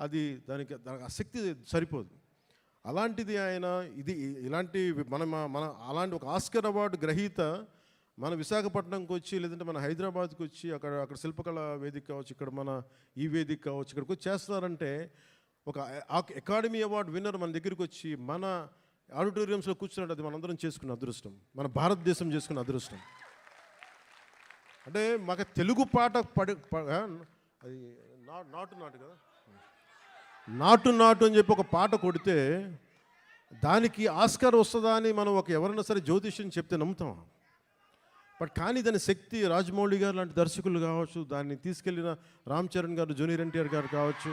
అది దానికి ఆ శక్తి సరిపోదు. అలాంటిది ఆయన ఇలాంటి మన అలాంటి ఒక ఆస్కర్ అవార్డు గ్రహీత మన విశాఖపట్నంకి వచ్చి, లేదంటే మన హైదరాబాద్కి వచ్చి అక్కడ శిల్పకళ వేదిక కావచ్చు, ఇక్కడ మన ఈ వేదిక కావచ్చు, ఇక్కడికి వచ్చి చేస్తున్నారంటే ఒక అకాడమీ అవార్డు విన్నర్ మన దగ్గరికి వచ్చి మన ఆడిటోరియంస్లో కూర్చున్నట్టు అది మనందరం చేసుకున్న అదృష్టం, మన భారతదేశం చేసుకున్న అదృష్టం. అంటే మాకు తెలుగు పాట అది నాటు కదా, నాటు అని చెప్పి ఒక పాట కొడితే దానికి ఆస్కార్ వస్తుందా అని మనం ఎవరైనా సరే జ్యోతిష్యం చెప్తే నమ్ముతాం. కానీ దాని శక్తి రాజమౌళి గారు లాంటి దర్శకులు కావచ్చు, దాన్ని తీసుకెళ్ళిన రామ్ చరణ్ గారు, జూనియర్ ఎన్టీఆర్ గారు కావచ్చు,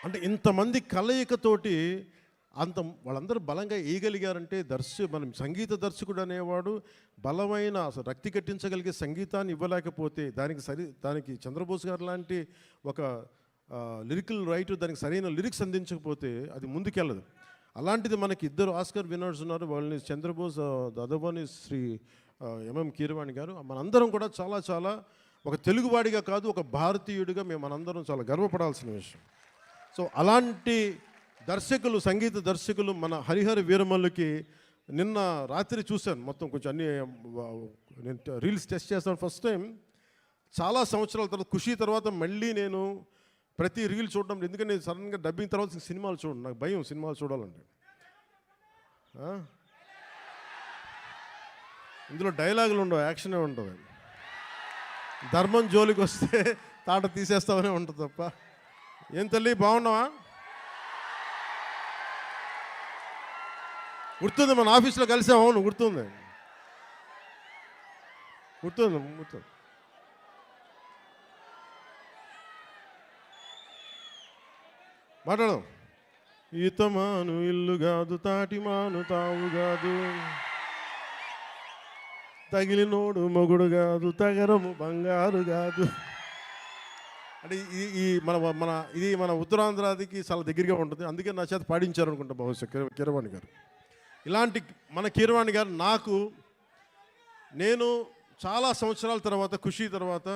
అంటే ఇంతమంది కలయికతోటి వాళ్ళందరూ బలంగా వేయగలిగారంటే మనం సంగీత దర్శకుడు అనేవాడు బలమైన అసలు రక్తి కట్టించగలిగే సంగీతాన్ని ఇవ్వలేకపోతే దానికి చంద్రబోస్ గారు లాంటి ఒక లిరికల్ రైటర్ దానికి సరైన లిరిక్స్ అందించకపోతే అది ముందుకెళ్ళదు. అలాంటిది మనకి ఇద్దరు ఆస్కార్ విన్నర్స్ ఉన్నారు. వాళ్ళని చంద్రబోస్, అదవని శ్రీ ఎంఎం కీరవాణి గారు. మనందరం కూడా చాలా చాలా ఒక తెలుగువాడిగా కాదు, ఒక భారతీయుడిగా మనందరం చాలా గర్వపడాల్సిన విషయం. సో అలాంటి దర్శకులు, సంగీత దర్శకులు మన హరిహర వీరమల్లుకి నిన్న రాత్రి చూశాను మొత్తం, కొంచెం అన్ని నేను రీల్స్ టెస్ట్ చేస్తాను ఫస్ట్ టైం చాలా సంవత్సరాల తర్వాత. ఖుషి తర్వాత మళ్ళీ నేను ప్రతి రీల్ చూడడం, ఎందుకంటే నేను సడన్గా డబ్బింగ్ తర్వాత సినిమాలు చూడండి, నాకు భయం సినిమాలు చూడాలంటే. ఇందులో డైలాగులు ఉండవు, యాక్షనే ఉంటుంది. ధర్మం జోలికి వస్తే తాట తీసేస్తామనే ఉంటుంది తప్ప. ఏం తల్లి బాగున్నావా? గుర్తుంది, మన ఆఫీస్లో కలిసాము. అవును గుర్తుంది. మాట్లాడదాం. ఈతమాను ఇల్లు కాదు, తాటిమాను తావు కాదు, తగిలినోడు మొగుడు కాదు, తగరము బంగారు కాదు. అంటే ఇది మన ఉత్తరాంధ్రాదికి చాలా దగ్గరగా ఉంటుంది. అందుకే నా చేత పాడించారు అనుకుంటా బహుశా కీరవాణి గారు. ఇలాంటి మన కీరవాణి గారు నేను చాలా సంవత్సరాల తర్వాత, ఖుషి తర్వాత,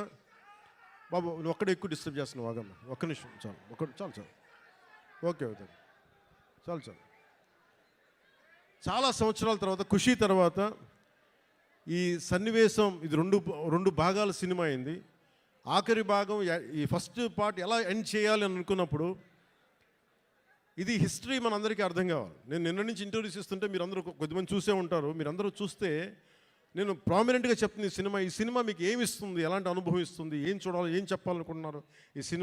బాబు నువ్వు ఒక్కడే ఎక్కువ డిస్టర్బ్ చేస్తున్నావు, వాగమ్మ ఒక్క నిమిషం చాలు ఓకే చాలు. చాలా సంవత్సరాల తర్వాత, ఖుషి తర్వాత ఈ సన్నివేశం, ఇది రెండు భాగాల సినిమా అయింది. ఆఖరి భాగం, ఈ ఫస్ట్ పార్ట్ ఎలా ఎండ్ చేయాలి అని అనుకున్నప్పుడు ఇది హిస్టరీ మనందరికీ అర్థం కావాలి. నేను నిన్న నుంచి ఇంటర్వ్యూస్ ఇస్తుంటే మీరందరూ కొద్దిమంది చూసే ఉంటారు. మీరందరూ చూస్తే నేను ప్రామినెంట్గా చెప్తుంది, ఈ సినిమా మీకు ఏమి ఇస్తుంది, ఎలాంటి అనుభవం ఇస్తుంది, ఏం చూడాలి, ఏం చెప్పాలనుకుంటున్నారు ఈ సినిమా.